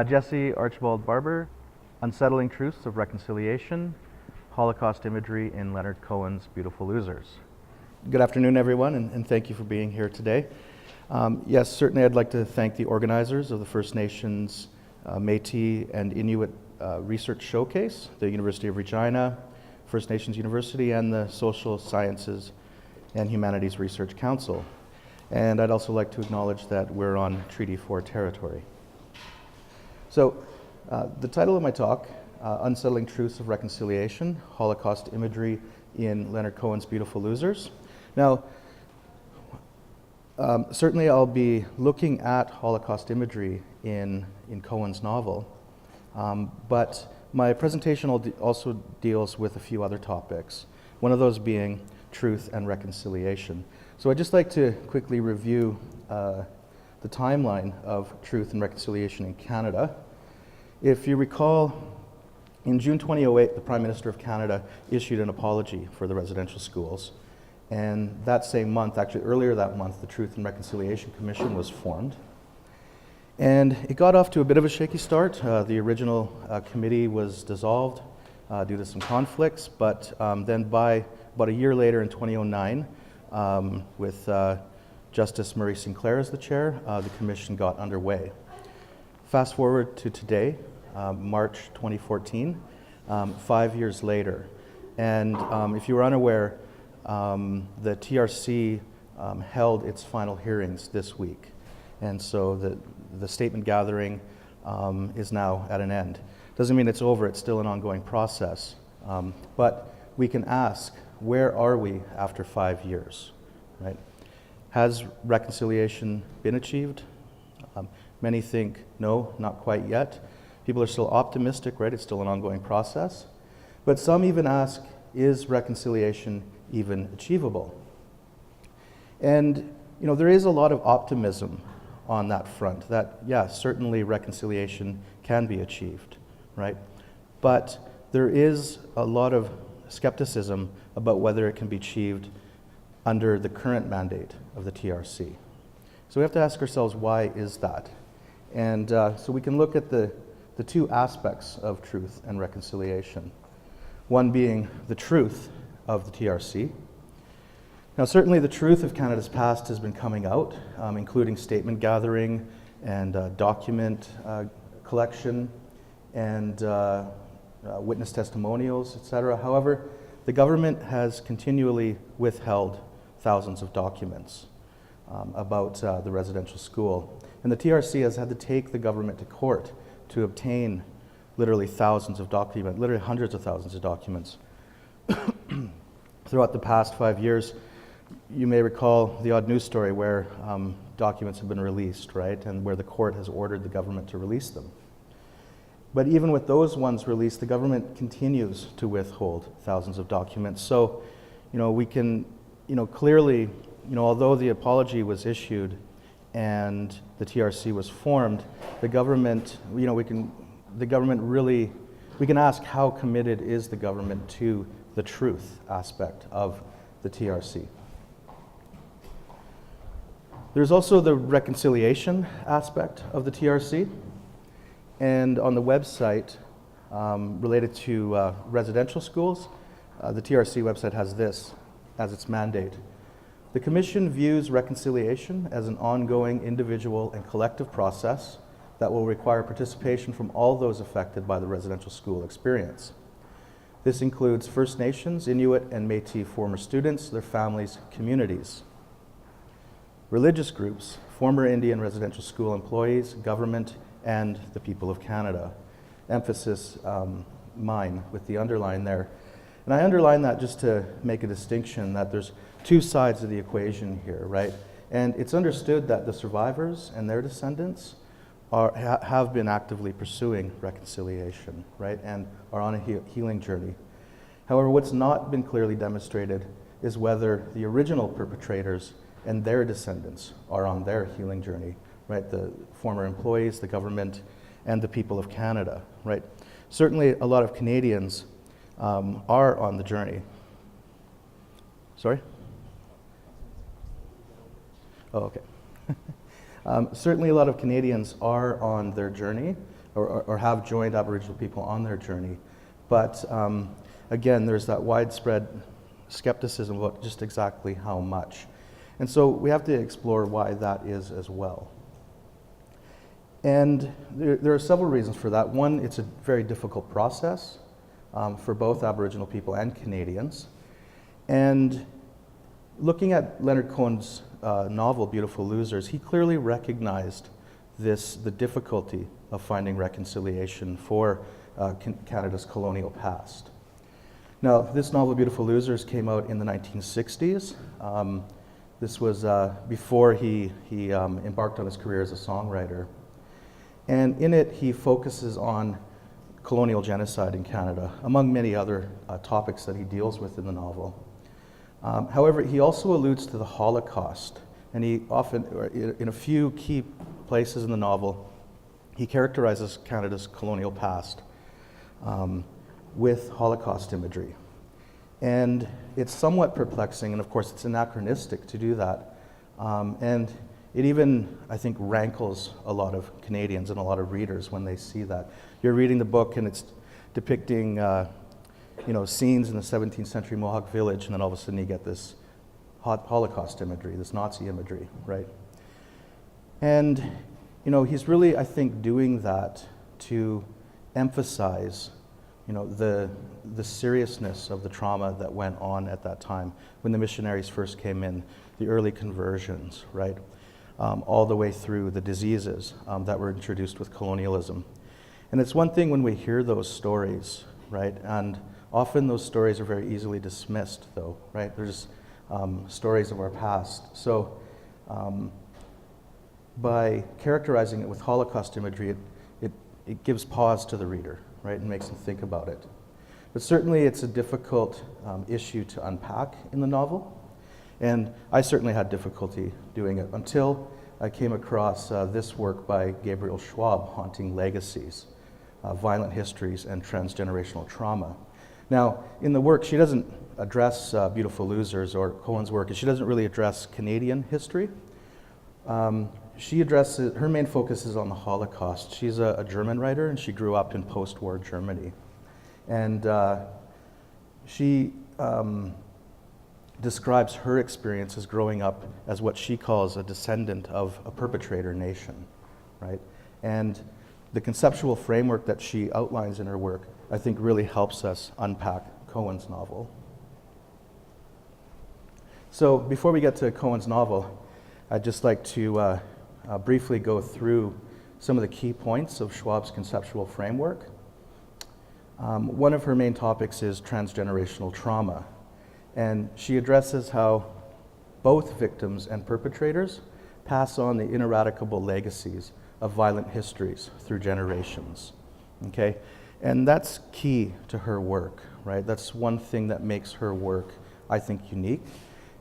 Jesse Archibald Barber, Unsettling Truths of Reconciliation, Holocaust Imagery in Leonard Cohen's Beautiful Losers. Good afternoon, everyone, and thank you for being here today. Yes, certainly I'd like to thank the organizers of the First Nations, Métis, and Inuit Research Showcase, the University of Regina, First Nations University, and the Social Sciences and Humanities Research Council. And I'd also like to acknowledge that we're on Treaty 4 territory. So, the title of my talk, Unsettling Truths of Reconciliation, Holocaust Imagery in Leonard Cohen's Beautiful Losers. Now, certainly I'll be looking at Holocaust imagery in Cohen's novel, but my presentation also deals with a few other topics, one of those being truth and reconciliation. So I'd just like to quickly review the timeline of truth and reconciliation in Canada. If you recall, in June 2008, the Prime Minister of Canada issued an apology for the residential schools. And that same month, actually earlier that month, the Truth and Reconciliation Commission was formed. And it got off to a bit of a shaky start. The original committee was dissolved due to some conflicts, but then by about a year later in 2009, with Justice Murray Sinclair as the chair, the commission got underway. Fast forward to today, March 2014, 5 years later. And if you were unaware, the TRC held its final hearings this week. And so the statement gathering is now at an end. Doesn't mean it's over, it's still an ongoing process. But we can ask, where are we after 5 years, right? Has reconciliation been achieved? Many think, no, not quite yet. People are still optimistic, right? It's still an ongoing process. But some even ask, is reconciliation even achievable? And, there is a lot of optimism on that front, that, yeah, certainly reconciliation can be achieved, right? But there is a lot of skepticism about whether it can be achieved under the current mandate of the TRC. So we have to ask ourselves, why is that? And so we can look at the two aspects of truth and reconciliation. One being the truth of the TRC. Now, certainly the truth of Canada's past has been coming out, including statement gathering and document collection and witness testimonials, etc. However, the government has continually withheld thousands of documents about the residential school. And the TRC has had to take the government to court to obtain literally thousands of documents, literally hundreds of thousands of documents. Throughout the past 5 years, you may recall the odd news story where documents have been released, right, and where the court has ordered the government to release them. But even with those ones released, the government continues to withhold thousands of documents. So, we can, clearly, although the apology was issued and the TRC was formed, the government, we can ask, how committed is the government to the truth aspect of the TRC? There's also the reconciliation aspect of the TRC. And on the website related to residential schools, the TRC website has this as its mandate. The Commission views reconciliation as an ongoing individual and collective process that will require participation from all those affected by the residential school experience. This includes First Nations, Inuit, and Métis former students, their families, communities, religious groups, former Indian residential school employees, government, and the people of Canada. Emphasis mine with the underline there. And I underline that just to make a distinction that there's two sides of the equation here, right? And it's understood that the survivors and their descendants have been actively pursuing reconciliation, right? And are on a healing journey. However, what's not been clearly demonstrated is whether the original perpetrators and their descendants are on their healing journey, right? The former employees, the government, and the people of Canada, right? Certainly a lot of Canadians are on the journey. Sorry? Oh, okay. Certainly a lot of Canadians are on their journey, or have joined Aboriginal people on their journey. But again, there's that widespread skepticism about just exactly how much. And so we have to explore why that is as well. And there are several reasons for that. One, it's a very difficult process for both Aboriginal people and Canadians. And looking at Leonard Cohen's novel, Beautiful Losers, he clearly recognized the difficulty of finding reconciliation for Canada's colonial past. Now, this novel, Beautiful Losers, came out in the 1960s. This was before he embarked on his career as a songwriter. And in it, he focuses on colonial genocide in Canada, among many other topics that he deals with in the novel. However, he also alludes to the Holocaust, and he often, in a few key places in the novel, he characterizes Canada's colonial past with Holocaust imagery. And it's somewhat perplexing, and of course it's anachronistic to do that. And it even, I think, rankles a lot of Canadians and a lot of readers when they see that. You're reading the book and it's depicting scenes in the 17th century Mohawk village, and then all of a sudden you get this Holocaust imagery, this Nazi imagery, right? And he's really, I think, doing that to emphasize the seriousness of the trauma that went on at that time when the missionaries first came in, the early conversions, right? All the way through the diseases that were introduced with colonialism. And it's one thing when we hear those stories, right? And often those stories are very easily dismissed, though, right? They're just stories of our past. So by characterizing it with Holocaust imagery, it gives pause to the reader, right? And makes them think about it. But certainly it's a difficult issue to unpack in the novel. And I certainly had difficulty doing it until I came across this work by Gabriel Schwab, Haunting Legacies, Violent Histories and Transgenerational Trauma. Now, in the work, she doesn't address Beautiful Losers or Cohen's work, and she doesn't really address Canadian history. Her main focus is on the Holocaust. She's a German writer, and she grew up in post-war Germany. And she describes her experiences growing up as what she calls a descendant of a perpetrator nation, right? And the conceptual framework that she outlines in her work, I think, really helps us unpack Cohen's novel. So before we get to Cohen's novel, I'd just like to briefly go through some of the key points of Schwab's conceptual framework. One of her main topics is transgenerational trauma. And she addresses how both victims and perpetrators pass on the ineradicable legacies of violent histories through generations, okay? And that's key to her work, right? That's one thing that makes her work, I think, unique,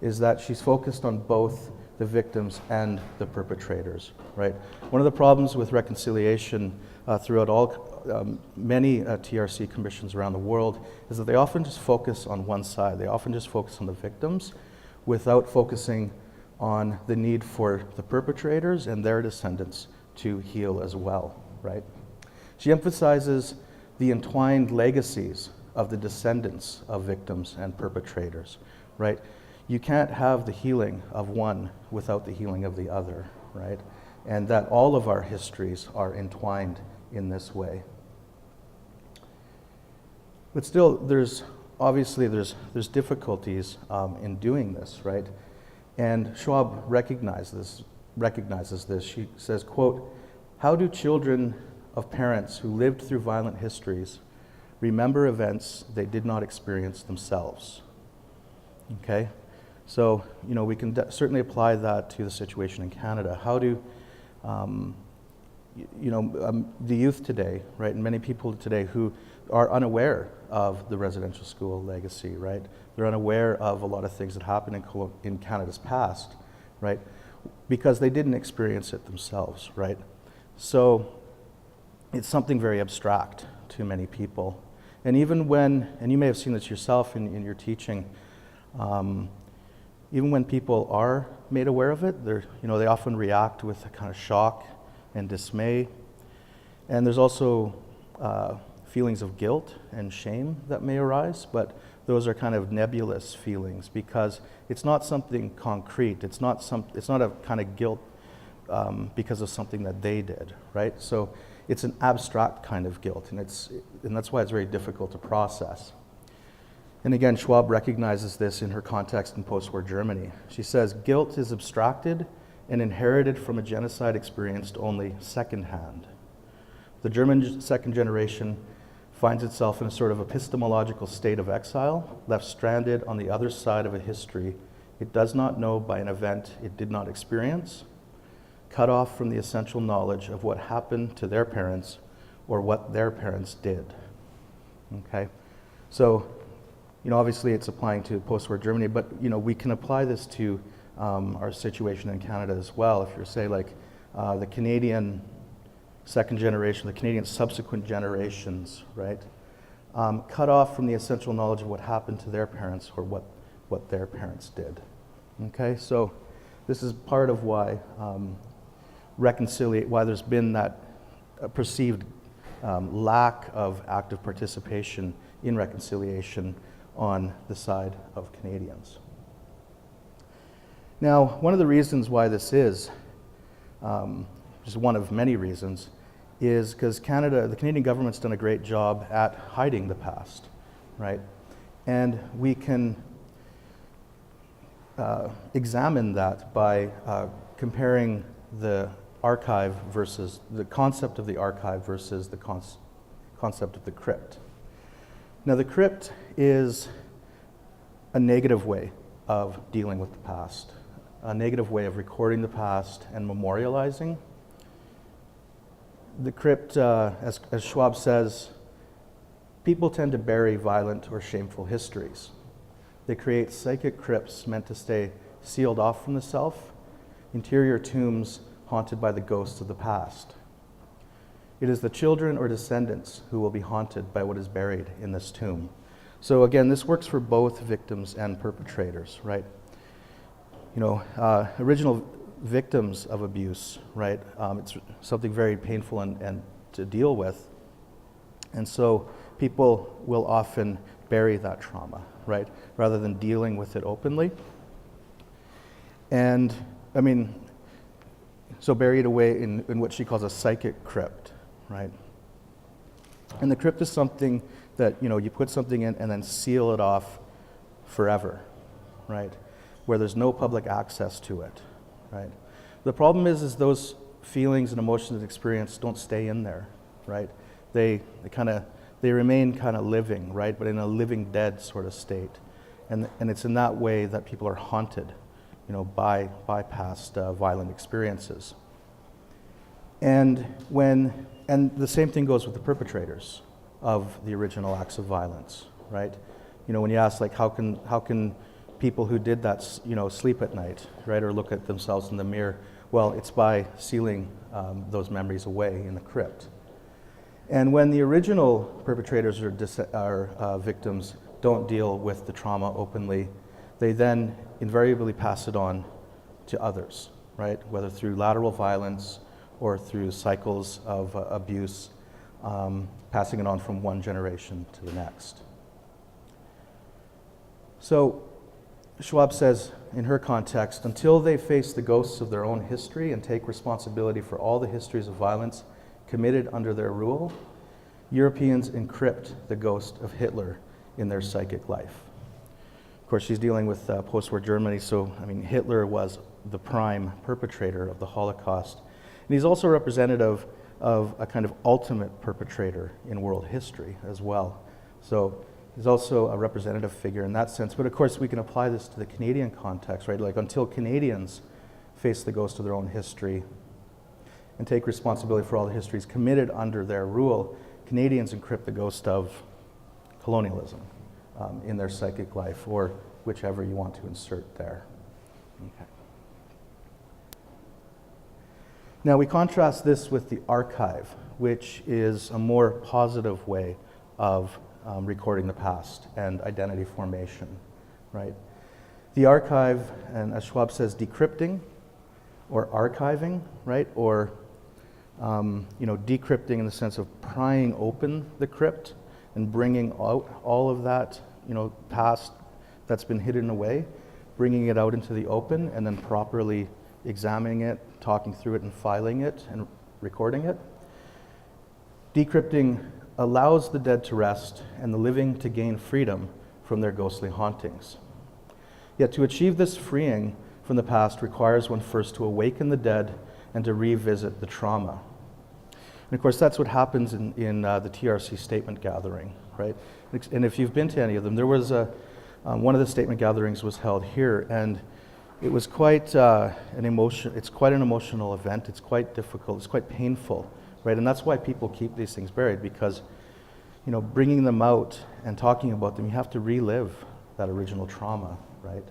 is that she's focused on both the victims and the perpetrators, right? One of the problems with reconciliation throughout many TRC commissions around the world is that they often just focus on one side. They often just focus on the victims without focusing on the need for the perpetrators and their descendants to heal as well, right? She emphasizes the entwined legacies of the descendants of victims and perpetrators, right? You can't have the healing of one without the healing of the other, right? And that all of our histories are entwined in this way. But still, there's difficulties in doing this, right? And Schwab recognizes this. She says, quote, "How do children of parents who lived through violent histories remember events they did not experience themselves?" Okay? So, we can certainly apply that to the situation in Canada. How do, the youth today, right, and many people today who are unaware of the residential school legacy, right? They're unaware of a lot of things that happened in Canada's past, right? Because they didn't experience it themselves, right? So it's something very abstract to many people. And even when, and you may have seen this yourself in your teaching, even when people are made aware of it, they often react with a kind of shock and dismay. And there's also feelings of guilt and shame that may arise, but those are kind of nebulous feelings because it's not something concrete. It's not a kind of guilt because of something that they did, right? So it's an abstract kind of guilt, and that's why it's very difficult to process. And again, Schwab recognizes this in her context in post-war Germany. She says, guilt is abstracted and inherited from a genocide experienced only secondhand. The German second generation finds itself in a sort of epistemological state of exile, left stranded on the other side of a history it does not know by an event it did not experience, cut off from the essential knowledge of what happened to their parents or what their parents did. Okay? So, obviously it's applying to post-war Germany, but, we can apply this to our situation in Canada as well. If you're, say, like the Canadian second generation, the Canadian subsequent generations, right? Cut off from the essential knowledge of what happened to their parents or what their parents did. Okay, so this is part of why why there's been that perceived lack of active participation in reconciliation on the side of Canadians. Now, one of the reasons why this is, just one of many reasons, is because the Canadian government's done a great job at hiding the past, right? And we can examine that by comparing the archive versus the concept of the archive versus the concept of the crypt. Now, the crypt is a negative way of dealing with the past, a negative way of recording the past and memorializing. The crypt, as Schwab says, people tend to bury violent or shameful histories. They create psychic crypts meant to stay sealed off from the self, interior tombs haunted by the ghosts of the past. It is the children or descendants who will be haunted by what is buried in this tomb. So again, this works for both victims and perpetrators, right? Original victims of abuse, right? It's something very painful and to deal with. And so people will often bury that trauma, right? Rather than dealing with it openly. And, so bury it away in what she calls a psychic crypt, right? And the crypt is something that, you put something in and then seal it off forever, right? Where there's no public access to it, right? The problem is those feelings and emotions experienced don't stay in there, right? They remain kind of living, right? But in a living dead sort of state. And it's in that way that people are haunted, by past violent experiences. And the same thing goes with the perpetrators of the original acts of violence, right? When you ask, like, how can people who did that, sleep at night, right, or look at themselves in the mirror? Well, it's by sealing those memories away in the crypt. And when the original perpetrators or victims don't deal with the trauma openly, they then invariably pass it on to others, right? Whether through lateral violence or through cycles of abuse, passing it on from one generation to the next. So Schwab says, in her context, until they face the ghosts of their own history and take responsibility for all the histories of violence committed under their rule, Europeans encrypt the ghost of Hitler in their psychic life. Of course, she's dealing with post-war Germany, so Hitler was the prime perpetrator of the Holocaust. And he's also representative of a kind of ultimate perpetrator in world history as well. So he's also a representative figure in that sense. But of course, we can apply this to the Canadian context, right? Like, until Canadians face the ghost of their own history and take responsibility for all the histories committed under their rule, Canadians encrypt the ghost of colonialism in their psychic life, or whichever you want to insert there. Okay. Now, we contrast this with the archive, which is a more positive way of recording the past and identity formation, right? The archive, and as Schwab says, decrypting or archiving, right? Or decrypting in the sense of prying open the crypt and bringing out all of that, past that's been hidden away, bringing it out into the open, and then properly examining it, talking through it, and filing it, and recording it. Decrypting allows the dead to rest and the living to gain freedom from their ghostly hauntings. Yet to achieve this freeing from the past requires one first to awaken the dead and to revisit the trauma. And of course, that's what happens in the TRC statement gathering, right? And if you've been to any of them, there was one of the statement gatherings was held here, and it was quite it's quite an emotional event. It's quite difficult. It's quite painful, right? And that's why people keep these things buried, because, bringing them out and talking about them, you have to relive that original trauma, right?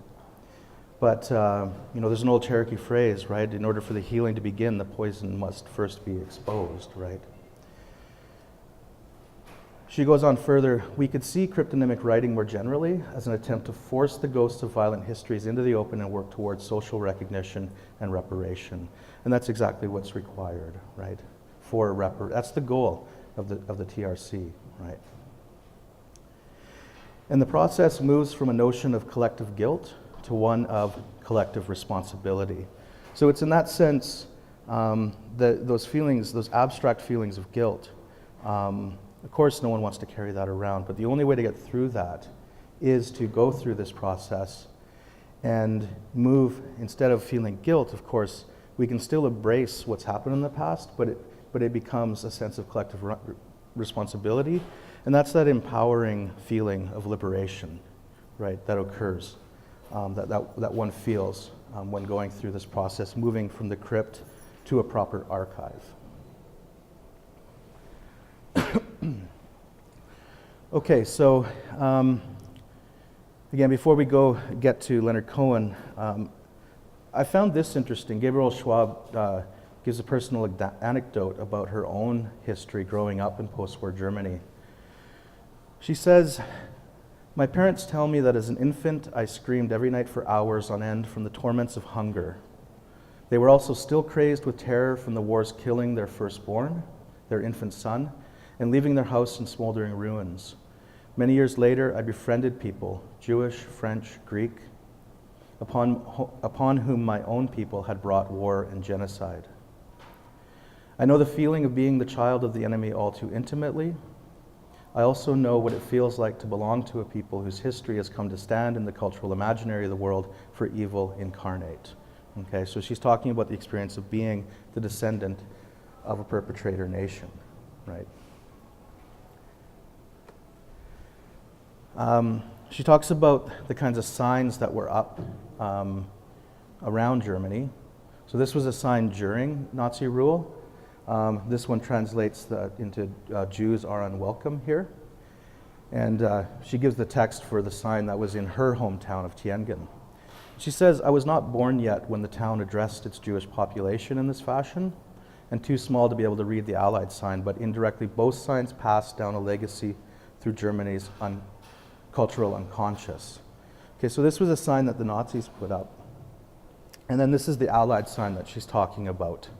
But, there's an old Cherokee phrase, right? In order for the healing to begin, the poison must first be exposed, right? She goes on further, we could see cryptonymic writing more generally as an attempt to force the ghosts of violent histories into the open and work towards social recognition and reparation. And that's exactly what's required, right? That's the goal of the TRC, right? And the process moves from a notion of collective guilt to one of collective responsibility. So it's in that sense, those feelings, those abstract feelings of guilt, of course no one wants to carry that around, but the only way to get through that is to go through this process and move, instead of feeling guilt, of course, we can still embrace what's happened in the past, but it becomes a sense of collective responsibility, and that's that empowering feeling of liberation, right, that occurs. That one feels when going through this process, moving from the crypt to a proper archive. Okay, so again, before we get to Leonard Cohen, I found this interesting. Gabriel Schwab gives a personal anecdote about her own history growing up in post-war Germany. She says, "My parents tell me that as an infant, I screamed every night for hours on end from the torments of hunger. They were also still crazed with terror from the war's killing their firstborn, their infant son, and leaving their house in smoldering ruins. Many years later, I befriended people, Jewish, French, Greek, upon whom my own people had brought war and genocide. I know the feeling of being the child of the enemy all too intimately. I also know what it feels like to belong to a people whose history has come to stand in the cultural imaginary of the world for evil incarnate." Okay, so she's talking about the experience of being the descendant of a perpetrator nation, right? She talks about the kinds of signs that were up around Germany. So this was a sign during Nazi rule. This one translates into Jews are unwelcome here. And she gives the text for the sign that was in her hometown of Tianjin. She says, "I was not born yet when the town addressed its Jewish population in this fashion, and too small to be able to read the Allied sign, but indirectly both signs passed down a legacy through Germany's cultural unconscious." Okay, so this was a sign that the Nazis put up. And then this is the Allied sign that she's talking about.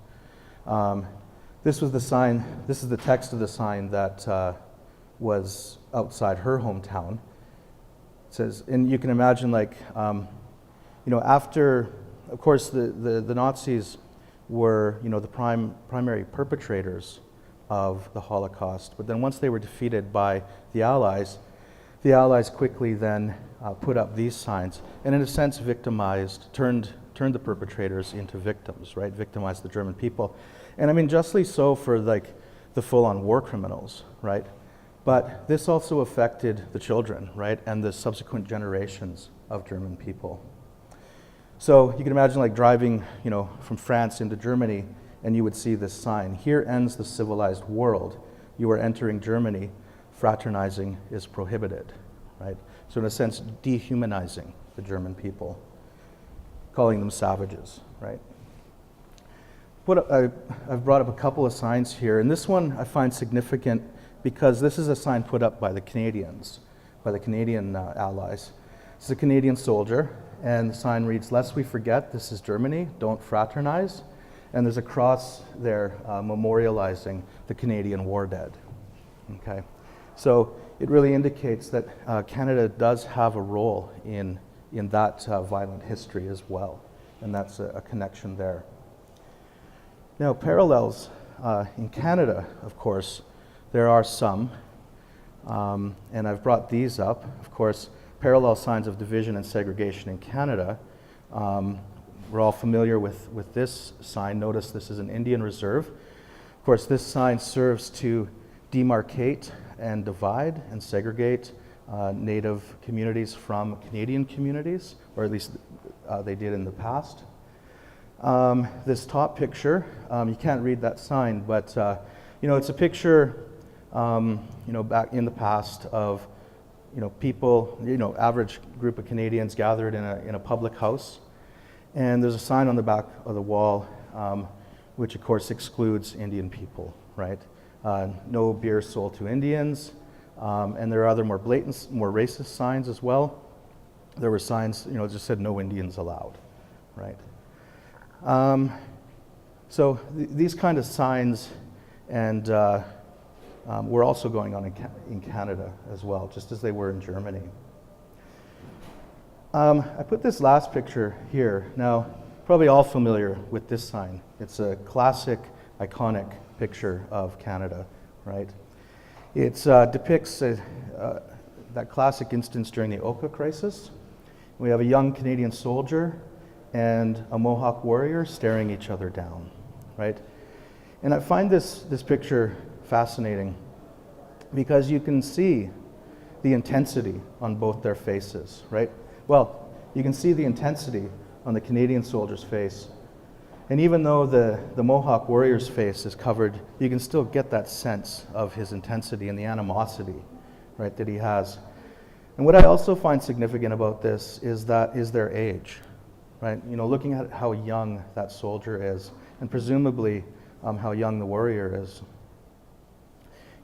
This was the sign, this is the text of the sign that was outside her hometown. It says, and you can imagine after, of course, the Nazis were, the primary perpetrators of the Holocaust, but then once they were defeated by the Allies quickly then put up these signs, and in a sense victimized, turned the perpetrators into victims, right? Victimized the German people. And I mean, justly so for the full-on war criminals, right? But this also affected the children, right? And the subsequent generations of German people. So you can imagine driving, from France into Germany, and you would see this sign, "Here ends the civilized world. You are entering Germany. Fraternizing is prohibited," right? So in a sense, dehumanizing the German people, calling them savages, right? I've brought up a couple of signs here, and this one I find significant because this is a sign put up by the Canadians, by the Canadian allies. It's a Canadian soldier, and the sign reads, "Lest we forget, this is Germany, don't fraternize." And there's a cross there memorializing the Canadian war dead. Okay, so it really indicates that Canada does have a role in that violent history as well, and that's a connection there. Now, parallels in Canada, of course, there are some, and I've brought these up. Of course, parallel signs of division and segregation in Canada. We're all familiar with this sign. Notice this is an Indian reserve. Of course, this sign serves to demarcate and divide and segregate Native communities from Canadian communities, or at least they did in the past. This top picture, you can't read that sign, but it's a picture, back in the past of, people, average group of Canadians gathered in a public house, and there's a sign on the back of the wall, which of course excludes Indian people, right? No beer sold to Indians, and there are other more blatant, more racist signs as well. There were signs, just said no Indians allowed, right? So these kind of signs and were also going on in Canada as well, just as they were in Germany. I put this last picture here. Now, probably all familiar with this sign. It's a classic, iconic picture of Canada, right? It depicts that classic instance during the Oka crisis. We have a young Canadian soldier and a Mohawk warrior staring each other down, right? And I find this picture fascinating because you can see the intensity on both their faces, right? Well, you can see the intensity on the Canadian soldier's face, and even though the Mohawk warrior's face is covered, you can still get that sense of his intensity and the animosity, right, that he has. And what I also find significant about this is their age, right? Looking at how young that soldier is, and presumably how young the warrior is.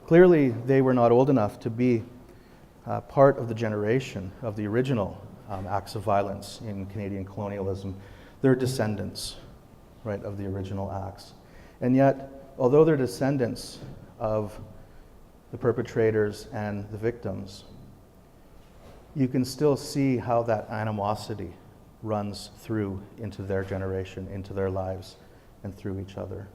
Clearly, they were not old enough to be part of the generation of the original acts of violence in Canadian colonialism. They're descendants, right, of the original acts. And yet, although they're descendants of the perpetrators and the victims, you can still see how that animosity runs through into their generation, into their lives, and through each other.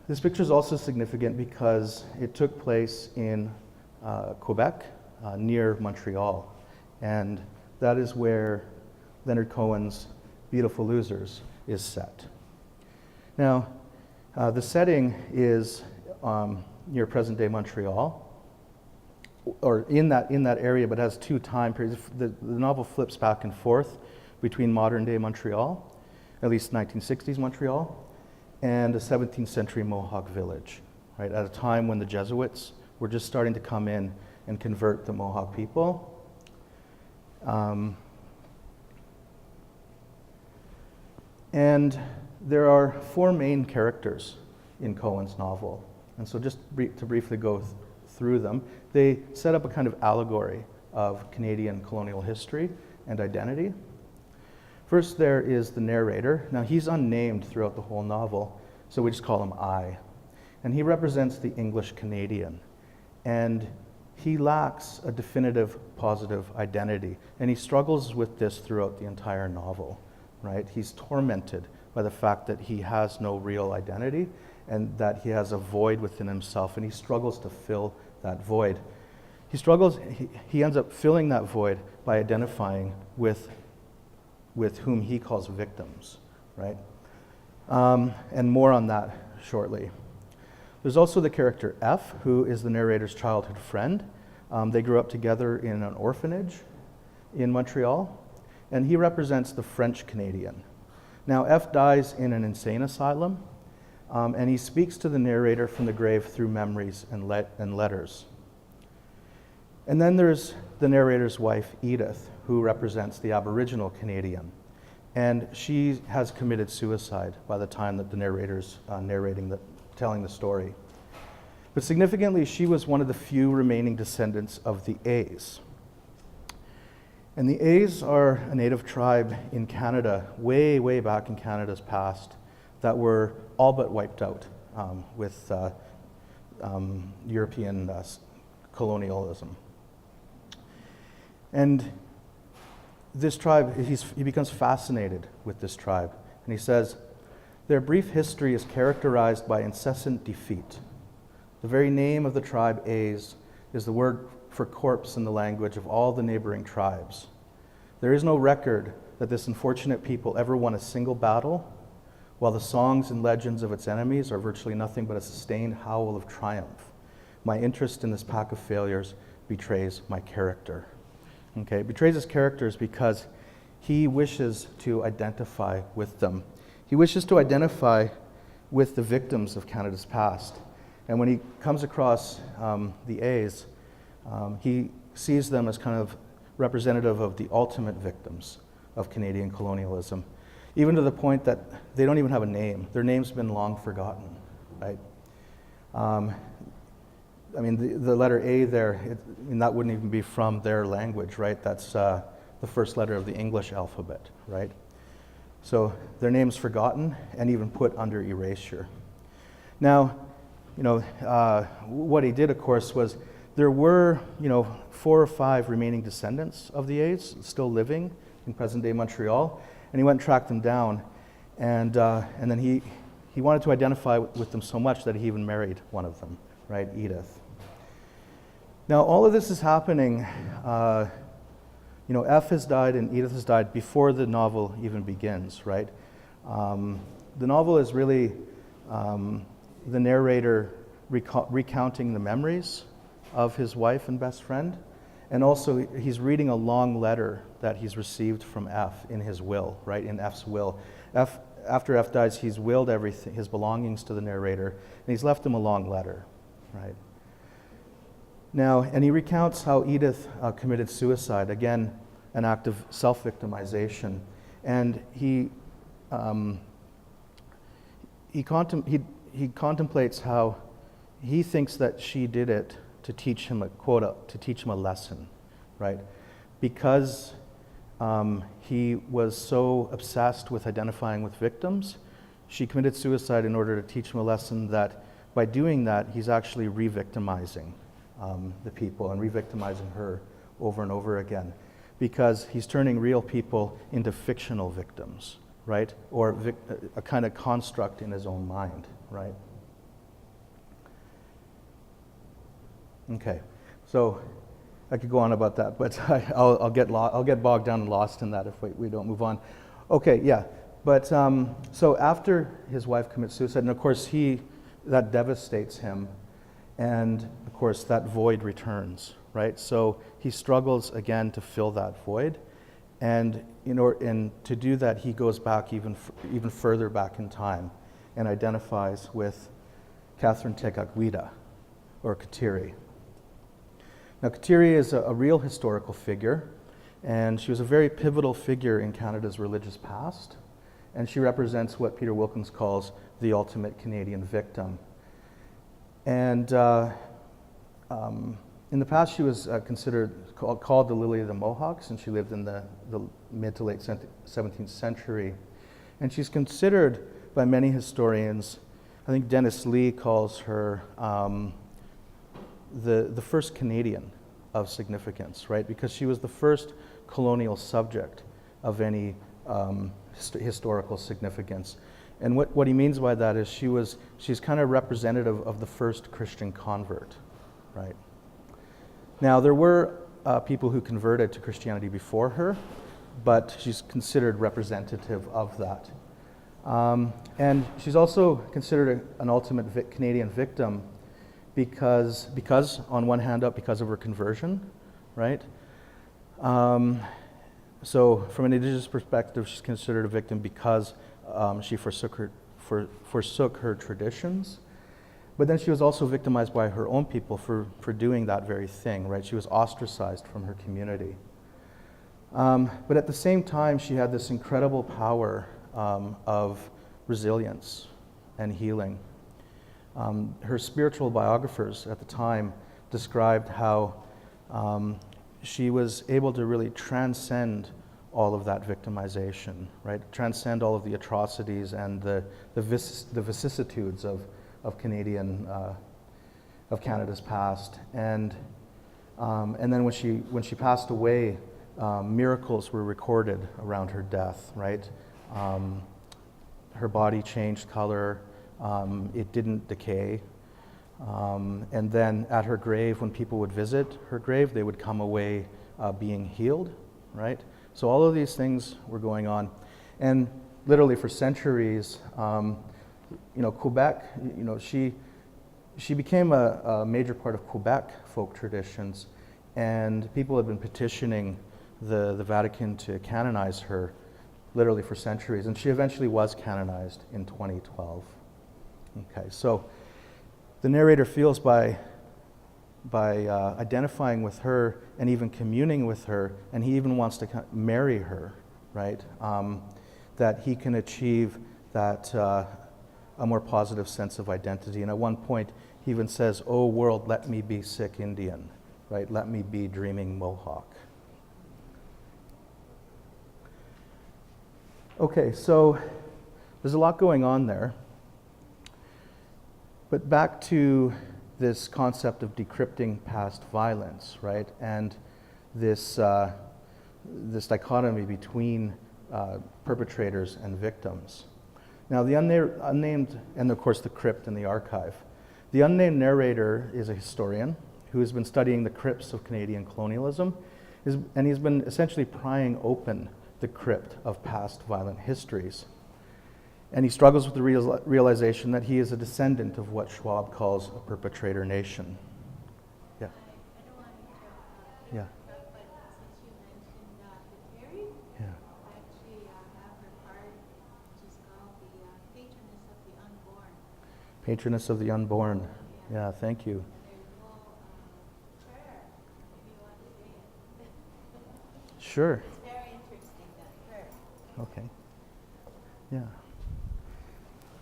This picture is also significant because it took place in Quebec, near Montreal, and that is where Leonard Cohen's Beautiful Losers is set. Now, the setting is near present-day Montreal, or in that area, but has two time periods. The novel flips back and forth between modern-day Montreal, at least 1960s Montreal, and a 17th century Mohawk village, right, at a time when the Jesuits were just starting to come in and convert the Mohawk people. And there are four main characters in Cohen's novel. And so just to briefly go through them, they set up a kind of allegory of Canadian colonial history and identity. First, there is the narrator. Now, he's unnamed throughout the whole novel, so we just call him I. And he represents the English Canadian. And he lacks a definitive positive identity. And he struggles with this throughout the entire novel, right? He's tormented by the fact that he has no real identity and that he has a void within himself, and he struggles to fill that void. He ends up filling that void by identifying with whom he calls victims, right? And more on that shortly. There's also the character F, who is the narrator's childhood friend. They grew up together in an orphanage in Montreal, and he represents the French Canadian. Now, F dies in an insane asylum, and he speaks to the narrator from the grave through memories and letters. And then there's the narrator's wife, Edith, who represents the Aboriginal Canadian. And she has committed suicide by the time that the narrator's telling the story. But significantly, she was one of the few remaining descendants of the A's. And the A's are a native tribe in Canada, way, way back in Canada's past, that were all but wiped out with European colonialism. And this tribe, he becomes fascinated with this tribe. And he says, their brief history is characterized by incessant defeat. The very name of the tribe A's is the word for corpse in the language of all the neighboring tribes. There is no record that this unfortunate people ever won a single battle, while the songs and legends of its enemies are virtually nothing but a sustained howl of triumph. My interest in this pack of failures betrays my character. Okay, betrays his characters because he wishes to identify with them. He wishes to identify with the victims of Canada's past. And when he comes across the A's, he sees them as kind of representative of the ultimate victims of Canadian colonialism, even to the point that they don't even have a name. Their name's been long forgotten, right? I mean, the letter A there, that wouldn't even be from their language, right? That's the first letter of the English alphabet, right? So their name's forgotten and even put under erasure. Now, what he did, of course, was there were, 4 or 5 remaining descendants of the A's still living in present-day Montreal, and he went and tracked them down, and then he wanted to identify with them so much that he even married one of them, right, Edith. Now, all of this is happening, F has died and Edith has died before the novel even begins, right? The novel is really the narrator recounting the memories of his wife and best friend, and also he's reading a long letter that he's received from F in his will, right, in F's will. After F dies, he's willed everything, his belongings to the narrator, and he's left him a long letter, right? Now, and he recounts how Edith committed suicide, again, an act of self-victimization, and he contemplates how he thinks that she did it to teach him a lesson, right? Because he was so obsessed with identifying with victims, she committed suicide in order to teach him a lesson that by doing that, he's actually re-victimizing the people and re-victimizing her over and over again, because he's turning real people into fictional victims, right? Or a kind of construct in his own mind, right? Okay, so I could go on about that, but I'll get bogged down and lost in that if we don't move on. Okay, yeah, but so after his wife commits suicide, and of course that devastates him, and of course that void returns, right? So he struggles again to fill that void, and to do that, he goes back even further back in time, and identifies with Catherine Tegaguida, or Kateri. Now, Kateri is a real historical figure, and she was a very pivotal figure in Canada's religious past, and she represents what Peter Wilkins calls the ultimate Canadian victim. And in the past, she was called the Lily of the Mohawks, and she lived in the mid to late 17th century. And she's considered by many historians, I think Dennis Lee calls her the first Canadian of significance, right? Because she was the first colonial subject of any historical significance. And what he means by that is she's kind of representative of the first Christian convert, right? Now, there were people who converted to Christianity before her, but she's considered representative of that. And she's also considered an ultimate Canadian victim because on one hand up, because of her conversion, right? So from an Indigenous perspective, she's considered a victim because she forsook her traditions. But then she was also victimized by her own people for doing that very thing, right? She was ostracized from her community. But at the same time, she had this incredible power of resilience and healing. Her spiritual biographers at the time described how she was able to really transcend all of that victimization, right? Transcend all of the atrocities and the vicissitudes of Canada's past. And then when she passed away, miracles were recorded around her death, right? Her body changed color, it didn't decay. And then at her grave, when people would visit her grave, they would come away being healed, right? So all of these things were going on. And literally for centuries, Quebec, she became a major part of Quebec folk traditions, and people had been petitioning the Vatican to canonize her literally for centuries, and she eventually was canonized in 2012. Okay, so the narrator feels by identifying with her and even communing with her, and he even wants to marry her, right? That he can achieve that a more positive sense of identity. And at one point, he even says, "Oh world, let me be sick Indian," right? Let me be dreaming Mohawk. Okay, so there's a lot going on there. But back to this concept of decrypting past violence, right? And this dichotomy between perpetrators and victims. Now, the unnamed, and of course the crypt and the archive. The unnamed narrator is a historian who has been studying the crypts of Canadian colonialism, and he's been essentially prying open the crypt of past violent histories. And he struggles with the realization that he is a descendant of what Schwab calls a perpetrator nation. Yeah. I don't want to Yeah. interrupt, but since you mentioned the Terry, Yeah. I actually have her card, which is called the Patroness of the Unborn. Patroness of the Unborn. Yeah, thank you. And there's a little prayer, if you want to say it. Sure. It's very interesting, that prayer. Okay. Yeah.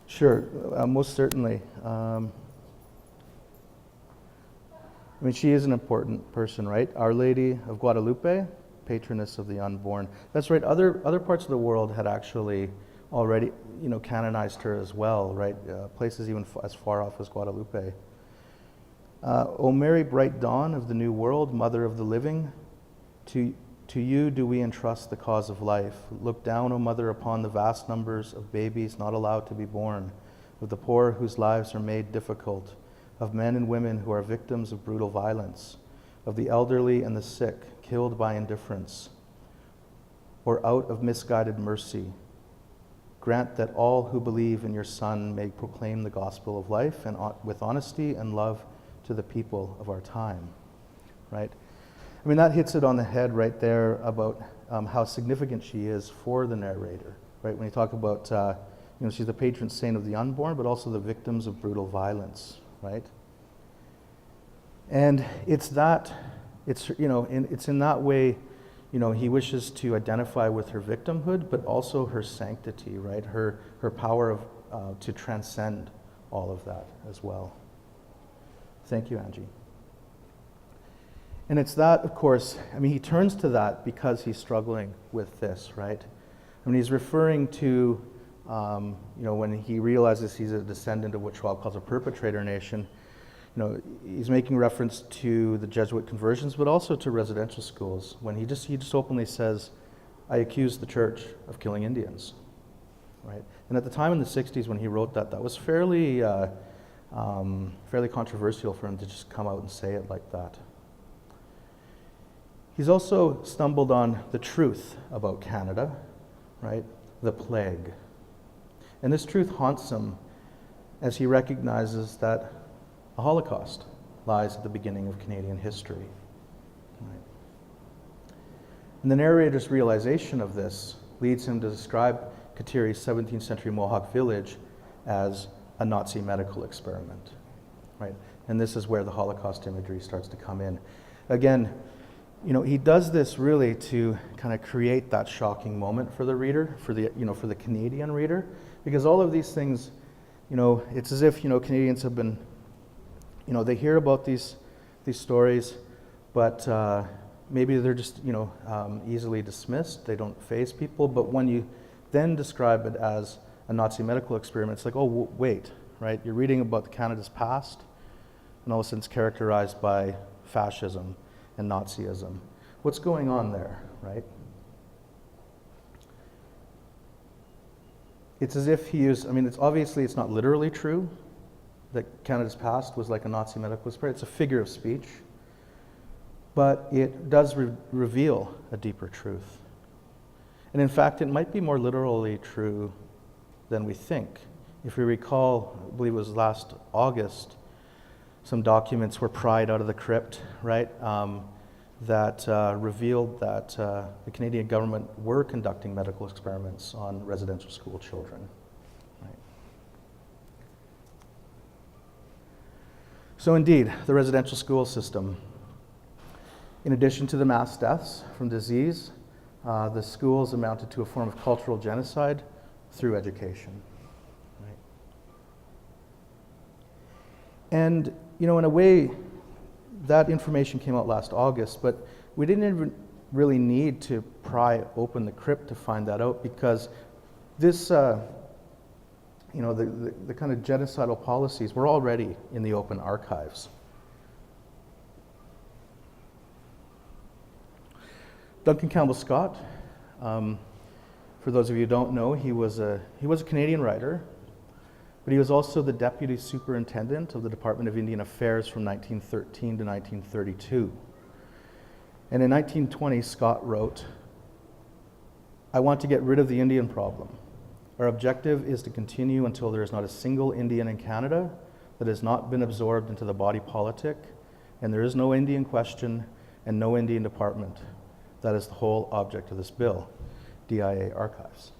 Sure, most certainly. I mean, she is an important person, right? Our Lady of Guadalupe, patroness of the unborn. That's right. Other parts of the world had actually already, canonized her as well, right? Places even as far off as Guadalupe. O Mary, bright dawn of the new world, mother of the living, to you do we entrust the cause of life. Look down, O Mother, upon the vast numbers of babies not allowed to be born, of the poor whose lives are made difficult, of men and women who are victims of brutal violence, of the elderly and the sick killed by indifference, or out of misguided mercy. Grant that all who believe in your Son may proclaim the gospel of life and with honesty and love to the people of our time. Right? I mean, that hits it on the head right there about how significant she is for the narrator, right? When you talk about, she's the patron saint of the unborn, but also the victims of brutal violence, right? And it's in that way, he wishes to identify with her victimhood, but also her sanctity, right? Her power of to transcend all of that as well. Thank you, Angie. And it's that, of course, he turns to that because he's struggling with this, right? He's referring to, when he realizes he's a descendant of what Schwab calls a perpetrator nation, he's making reference to the Jesuit conversions, but also to residential schools, when he just openly says, I accuse the church of killing Indians, right? And at the time in the 60s when he wrote that was fairly controversial for him to just come out and say it like that. He's also stumbled on the truth about Canada, right? The plague. And this truth haunts him as he recognizes that a Holocaust lies at the beginning of Canadian history. Right? And the narrator's realization of this leads him to describe Katiri's 17th century Mohawk village as a Nazi medical experiment. Right? And this is where the Holocaust imagery starts to come in. Again, he does this really to kind of create that shocking moment for the reader, for the Canadian reader, because all of these things, it's as if, Canadians have been, they hear about these stories, but, maybe they're just, easily dismissed, they don't faze people, but when you then describe it as a Nazi medical experiment, it's like, oh, wait, right? You're reading about Canada's past, and all of a sudden it's characterized by fascism and Nazism. What's going on there, right? It's as if he used, it's obviously it's not literally true that Canada's past was like a Nazi medical experiment. It's a figure of speech, but it does reveal a deeper truth. And in fact, it might be more literally true than we think. If we recall, I believe it was last August, some documents were pried out of the Crypt, right, that revealed that the Canadian government were conducting medical experiments on residential school children. Right. So indeed, the residential school system, in addition to the mass deaths from disease, the schools amounted to a form of cultural genocide through education. Right. And, in a way, that information came out last August, but we didn't even really need to pry open the Crypt to find that out, because this, the kind of genocidal policies were already in the open archives. Duncan Campbell Scott, for those of you who don't know, he was a Canadian writer, but he was also the Deputy Superintendent of the Department of Indian Affairs from 1913 to 1932. And in 1920, Scott wrote, "I want to get rid of the Indian problem. Our objective is to continue until there is not a single Indian in Canada that has not been absorbed into the body politic, and there is no Indian question and no Indian department. That is the whole object of this bill." DIA Archives.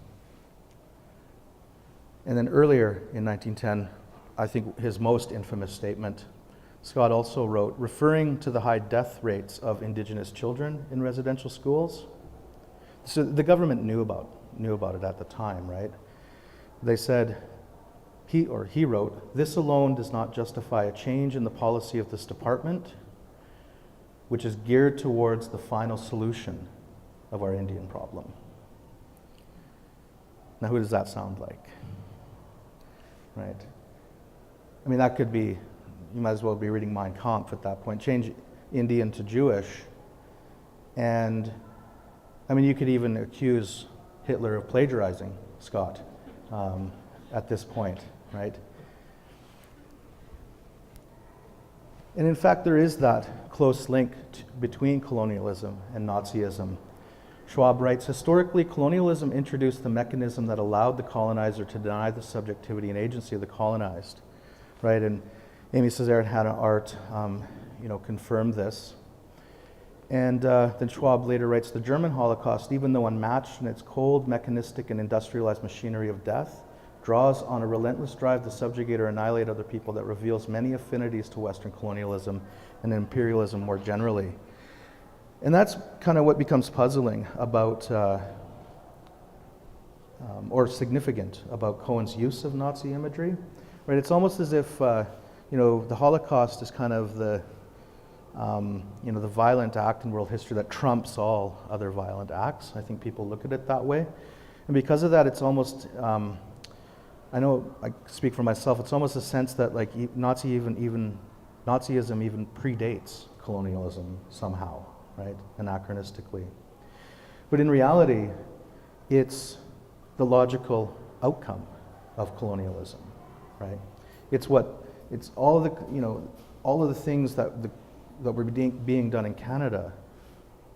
And then earlier in 1910, I think his most infamous statement, Scott also wrote, referring to the high death rates of Indigenous children in residential schools. So the government knew about it at the time, right? They said, he wrote, "This alone does not justify a change in the policy of this department, which is geared towards the final solution of our Indian problem." Now, who does that sound like? Right? That could be, you might as well be reading Mein Kampf at that point. Change Indian to Jewish. And, you could even accuse Hitler of plagiarizing Scott at this point, right? And in fact, there is that close link between colonialism and Nazism. Schwab writes, "Historically, colonialism introduced the mechanism that allowed the colonizer to deny the subjectivity and agency of the colonized." Right, and Amy Césaire and Hannah Art, confirmed this. And then Schwab later writes, "The German Holocaust, even though unmatched in its cold, mechanistic, and industrialized machinery of death, draws on a relentless drive to subjugate or annihilate other people that reveals many affinities to Western colonialism and imperialism more generally." And that's kind of what becomes puzzling about, or significant about Cohen's use of Nazi imagery. Right? It's almost as if, the Holocaust is kind of the violent act in world history that trumps all other violent acts. I think people look at it that way. And because of that, it's almost, I know I speak for myself, it's almost a sense that like Nazism even predates colonialism somehow. Right, anachronistically. But in reality, it's the logical outcome of colonialism, right? It's all of the things that were being done in Canada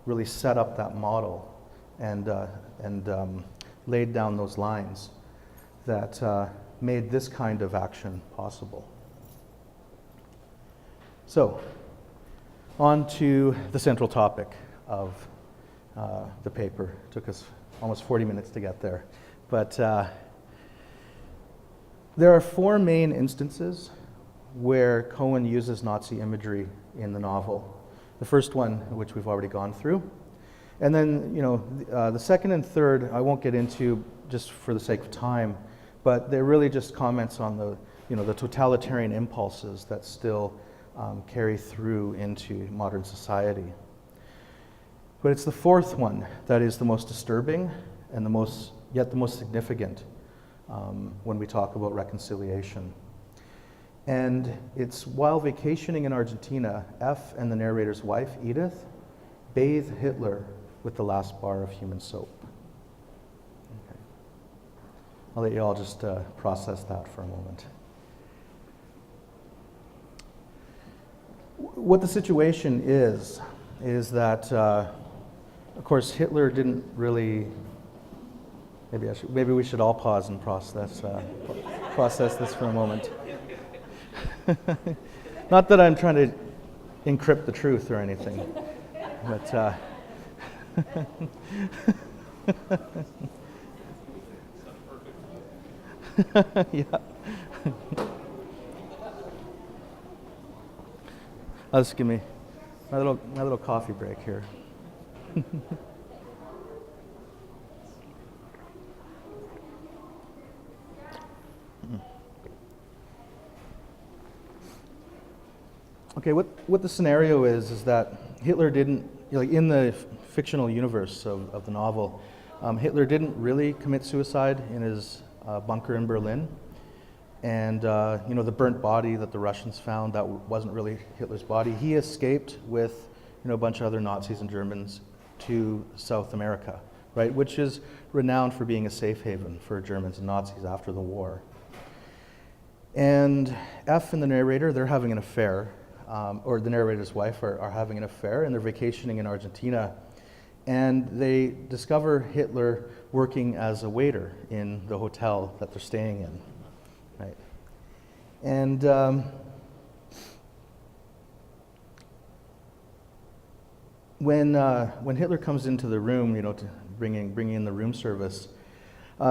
really set up that model and laid down those lines that made this kind of action possible. So, on to the central topic of the paper. It took us almost 40 minutes to get there. But there are four main instances where Cohen uses Nazi imagery in the novel. The first one, which we've already gone through. And then, the second and third, I won't get into just for the sake of time, but they're really just comments on the totalitarian impulses that still carry through into modern society. But it's the fourth one that is the most disturbing and yet the most significant when we talk about reconciliation. And it's while vacationing in Argentina, F and the narrator's wife, Edith, bathe Hitler with the last bar of human soap. Okay. I'll let you all just process that for a moment. What the situation is that, of course, Hitler didn't really. Maybe we should all pause and process this for a moment. Not that I'm trying to encrypt the truth or anything, but yeah. I'll just give me my little coffee break here. Okay, what the scenario is that Hitler didn't, in the fictional universe of the novel, Hitler didn't really commit suicide in his bunker in Berlin. And, the burnt body that the Russians found, that wasn't really Hitler's body. He escaped with, a bunch of other Nazis and Germans to South America, right, which is renowned for being a safe haven for Germans and Nazis after the war. And F and the narrator, they're having an affair. Or the narrator's wife are having an affair, and they're vacationing in Argentina. And they discover Hitler working as a waiter in the hotel that they're staying in, right? And when Hitler comes into the room, to bringing in the room service,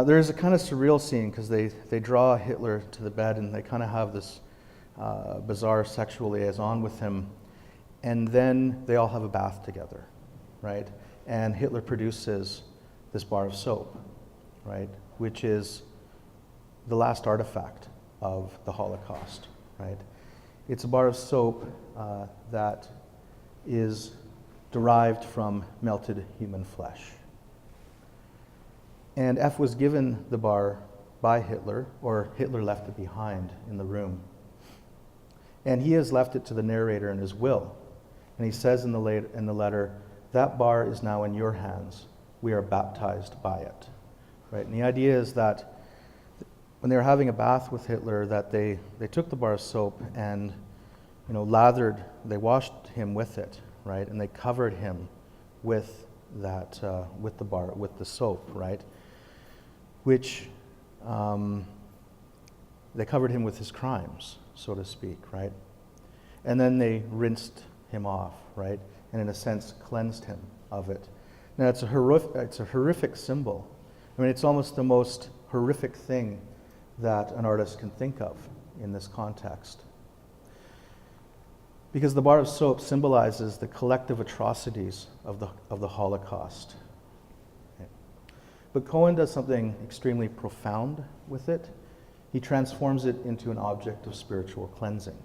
there's a kind of surreal scene because they draw Hitler to the bed and they kind of have this bizarre sexual liaison with him, and then they all have a bath together, right? And Hitler produces this bar of soap, right, which is the last artifact of the Holocaust, right? It's a bar of soap that is derived from melted human flesh. And F was given the bar by Hitler, or Hitler left it behind in the room. And he has left it to the narrator in his will. And he says in the letter, that bar is now in your hands. We are baptized by it. Right? And the idea is that when they were having a bath with Hitler, that they took the bar of soap and they washed him with it, right? And they covered him with that, with the soap, right? Which they covered him with his crimes, so to speak, right? And then they rinsed him off, right? And in a sense, cleansed him of it. Now, it's a horrific symbol. I mean, it's almost the most horrific thing that an artist can think of in this context. Because the bar of soap symbolizes the collective atrocities of the Holocaust. Okay. But Cohen does something extremely profound with it. He transforms it into an object of spiritual cleansing.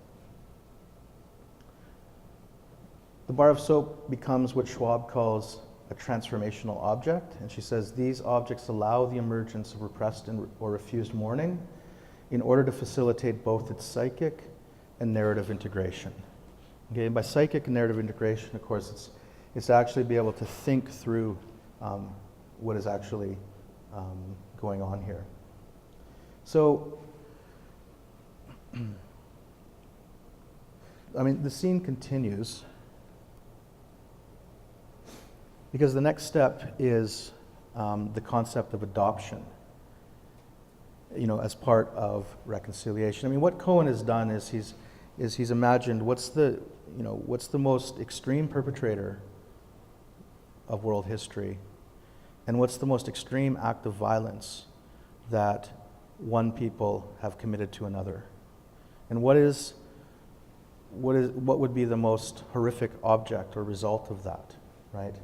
The bar of soap becomes what Schwab calls a transformational object, and she says these objects allow the emergence of repressed or refused mourning in order to facilitate both its psychic and narrative integration. Okay, and by psychic and narrative integration, of course, it's to actually be able to think through what is actually going on here. So, I mean, the scene continues because the next step is the concept of adoption, as part of reconciliation. I mean, what Cohen has done is he's imagined what's the most extreme perpetrator of world history, and what's the most extreme act of violence that one people have committed to another, and what would be the most horrific object or result of that, right?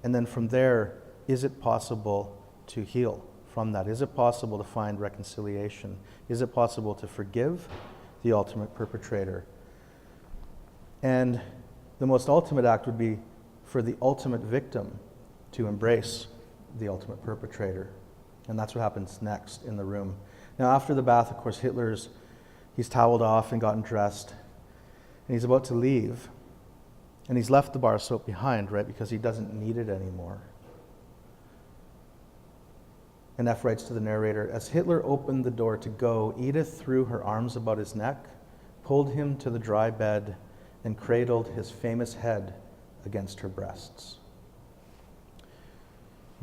And then from there, is it possible to heal from that? Is it possible to find reconciliation? Is it possible to forgive the ultimate perpetrator? And the most ultimate act would be for the ultimate victim to embrace the ultimate perpetrator. And that's what happens next in the room. Now, after the bath, of course, he's toweled off and gotten dressed, and he's about to leave. And he's left the bar soap behind, right, because he doesn't need it anymore. And F writes to the narrator, as Hitler opened the door to go, Edith threw her arms about his neck, pulled him to the dry bed, and cradled his famous head against her breasts.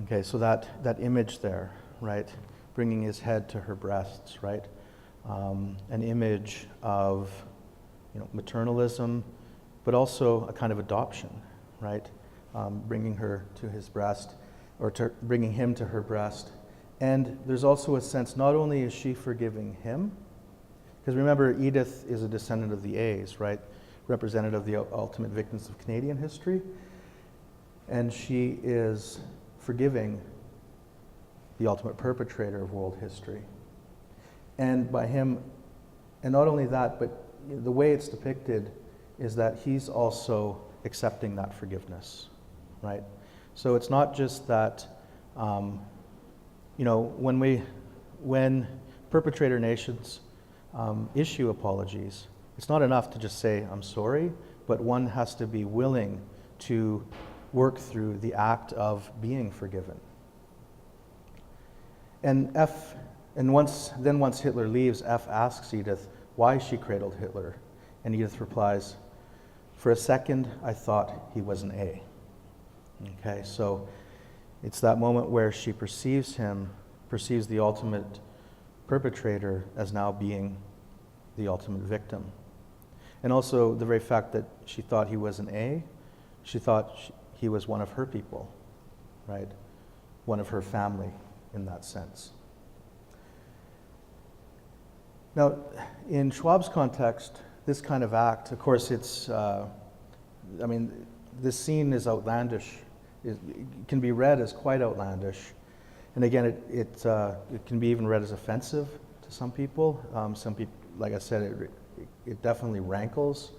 Okay, so that image there, right, bringing his head to her breasts, right, an image of, maternalism, but also a kind of adoption, right, bringing her to his breast, or bringing him to her breast. And there's also a sense, not only is she forgiving him, because remember, Edith is a descendant of the A's, right, representative of the ultimate victims of Canadian history, and she is forgiving the ultimate perpetrator of world history. And by him, and not only that, but the way it's depicted is that he's also accepting that forgiveness, right? So it's not just that, when perpetrator nations issue apologies, it's not enough to just say, I'm sorry, but one has to be willing to work through the act of being forgiven. And once Hitler leaves, F asks Edith why she cradled Hitler. And Edith replies, for a second, I thought he was an A. Okay, so it's that moment where she perceives the ultimate perpetrator as now being the ultimate victim. And also the very fact that she thought he was an A, she thought he was one of her people, right? One of her family in that sense. Now, in Schwab's context, this kind of act, of course, this scene is outlandish. It can be read as quite outlandish. And again, it can be even read as offensive to some people. Some people, like I said, it definitely rankles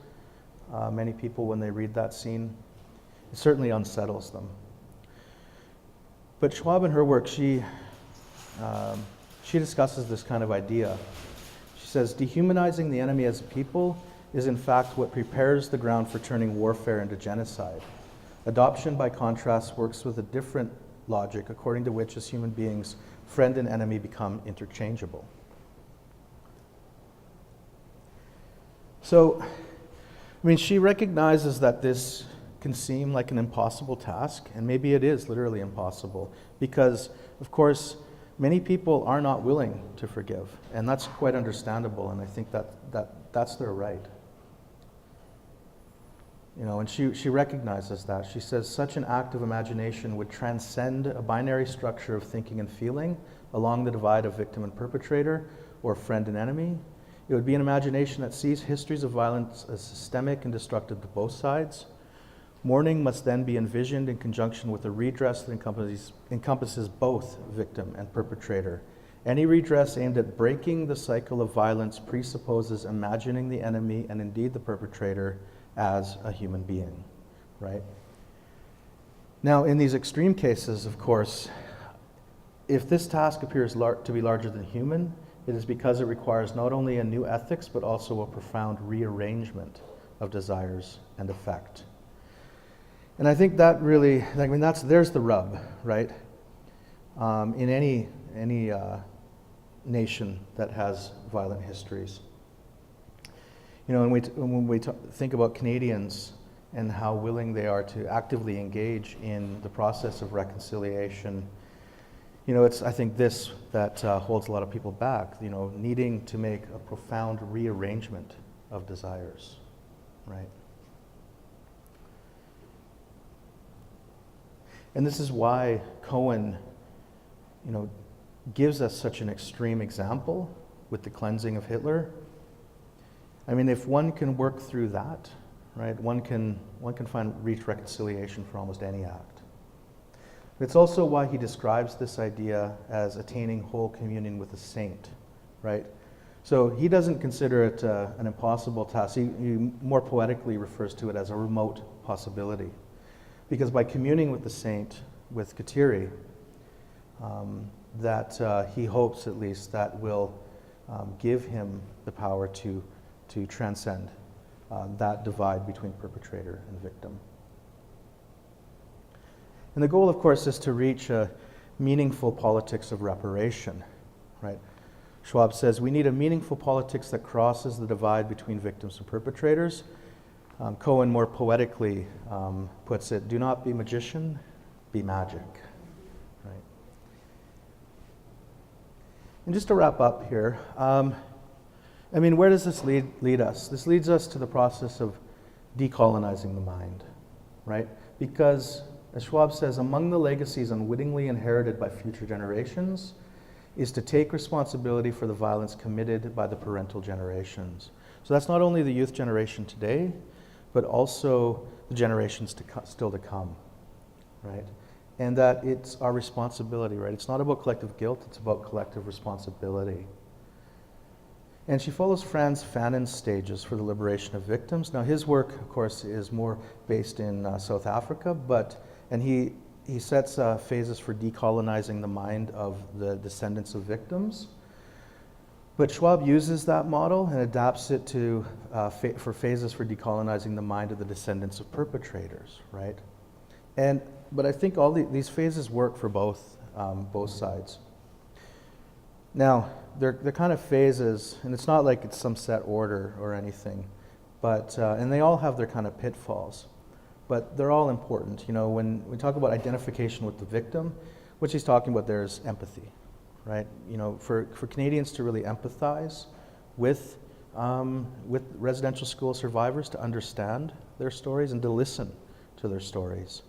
many people when they read that scene. It certainly unsettles them. But Schwab in her work, she discusses this kind of idea. She says, dehumanizing the enemy as a people is in fact what prepares the ground for turning warfare into genocide. Adoption, by contrast, works with a different logic, according to which, as human beings, friend and enemy become interchangeable. So, she recognizes that this can seem like an impossible task, and maybe it is literally impossible, because, of course, many people are not willing to forgive, and that's quite understandable, and I think that's their right. And she recognizes that. She says, such an act of imagination would transcend a binary structure of thinking and feeling along the divide of victim and perpetrator, or friend and enemy. It would be an imagination that sees histories of violence as systemic and destructive to both sides. Mourning must then be envisioned in conjunction with a redress that encompasses both victim and perpetrator. Any redress aimed at breaking the cycle of violence presupposes imagining the enemy, and indeed the perpetrator, as a human being, right? Now, in these extreme cases, of course, if this task appears to be larger than human, it is because it requires not only a new ethics, but also a profound rearrangement of desires and affect. And I think that really, there's the rub, right? In any nation that has violent histories. When we think about Canadians and how willing they are to actively engage in the process of reconciliation, it's, I think, this that holds a lot of people back, needing to make a profound rearrangement of desires, right? And this is why Cohen, gives us such an extreme example with the cleansing of Hitler. If one can work through that, right, one can reach reconciliation for almost any act. It's also why he describes this idea as attaining whole communion with a saint, right? So he doesn't consider it an impossible task. He more poetically refers to it as a remote possibility. because by communing with the saint, with Kateri, that he hopes at least that will give him the power to transcend that divide between perpetrator and victim. And the goal, of course, is to reach a meaningful politics of reparation, right? Schwab says, we need a meaningful politics that crosses the divide between victims and perpetrators. Cohen more poetically puts it, do not be magician, be magic, right? And just to wrap up here, I mean, where does this lead us? This leads us to the process of decolonizing the mind, right? Because, as Schwab says, among the legacies unwittingly inherited by future generations is to take responsibility for the violence committed by the parental generations. So that's not only the youth generation today, but also the generations still to come, right? And that it's our responsibility, right? It's not about collective guilt, it's about collective responsibility. And she follows Frantz Fanon's stages for the liberation of victims. Now his work, of course, is more based in South Africa, and he sets phases for decolonizing the mind of the descendants of victims. But Schwab uses that model and adapts it to for phases for decolonizing the mind of the descendants of perpetrators, right? But I think all these phases work for both sides. Now, they're kind of phases, and it's not like it's some set order or anything, but and they all have their kind of pitfalls, but they're all important. You know, when we talk about identification with the victim, what she's talking about there is empathy, right? You know, for Canadians to really empathize with residential school survivors, to understand their stories and to listen to their stories.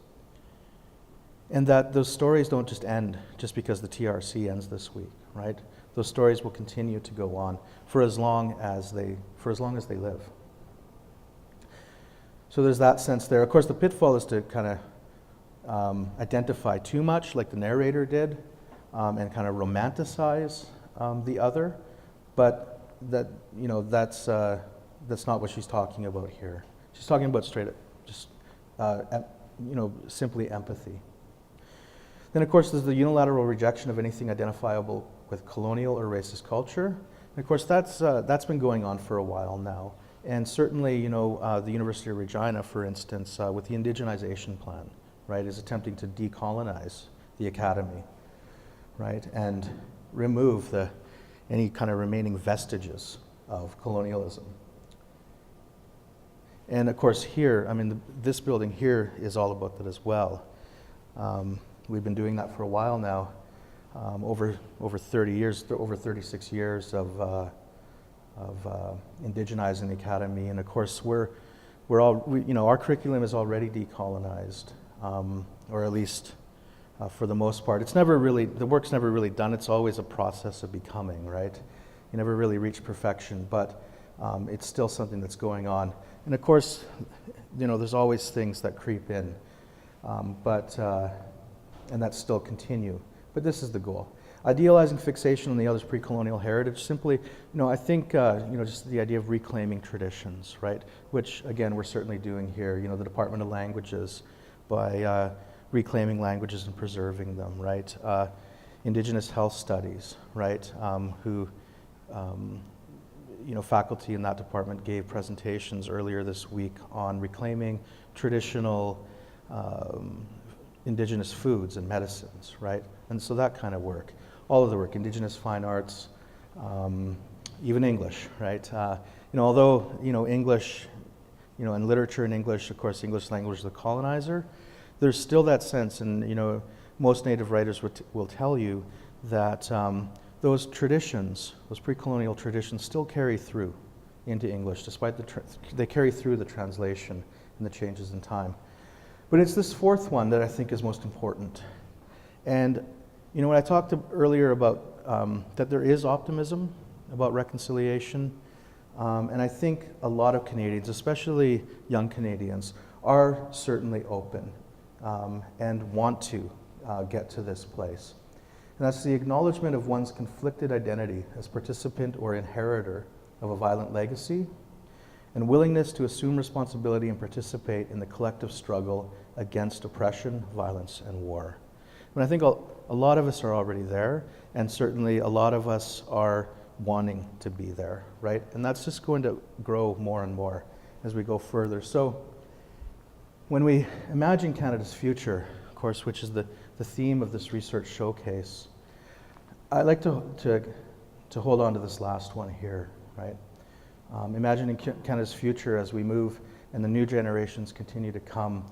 And that those stories don't just end just because the TRC ends this week, right? Those stories will continue to go on for as long as they live. So there's that sense there. Of course, the pitfall is to kind of identify too much, like the narrator did, and kind of romanticize the other. But that, you know, that's not what she's talking about here. She's talking about straight up, just simply empathy. Then, of course, there's the unilateral rejection of anything identifiable with colonial or racist culture. And of course, that's been going on for a while now. And certainly, you know, the University of Regina, for instance, with the indigenization plan, right, is attempting to decolonize the academy, right, and remove any kind of remaining vestiges of colonialism. And of course, here, I mean, this building here is all about that as well. We've been doing that for a while now, over 30 years, over 36 years of indigenizing the academy, and of course our curriculum is already decolonized, or at least for the most part. The work's never really done. It's always a process of becoming, right? You never really reach perfection, but it's still something that's going on. And of course, you know, there's always things that creep in, and that still continue. But this is the goal. Idealizing fixation on the other's pre-colonial heritage, simply, you know, I think, just the idea of reclaiming traditions, right? Which, again, we're certainly doing here, you know, the Department of Languages, by reclaiming languages and preserving them, right? Indigenous health studies, right? Faculty in that department gave presentations earlier this week on reclaiming traditional Indigenous foods and medicines, right? And so that kind of work, all of the work, Indigenous fine arts, even English, right? Although, English, and literature in English, of course, English language is the colonizer, there's still that sense, and, most Native writers will tell you that those traditions, those pre-colonial traditions still carry through into English, despite they carry through the translation and the changes in time. But it's this fourth one that I think is most important. And, when I talked earlier about that there is optimism about reconciliation, and I think a lot of Canadians, especially young Canadians, are certainly open and want to get to this place. And that's the acknowledgement of one's conflicted identity as participant or inheritor of a violent legacy, and willingness to assume responsibility and participate in the collective struggle against oppression, violence, and war. And I think a lot of us are already there, and certainly a lot of us are wanting to be there, right? And that's just going to grow more and more as we go further. So when we imagine Canada's future, of course, which is the theme of this research showcase, I like to hold on to this last one here, right? Imagining Canada's future as we move and the new generations continue to come.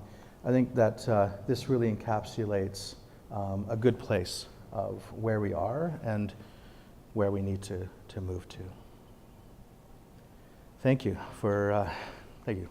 I think that this really encapsulates a good place of where we are and where we need to move to. Thank you for, thank you.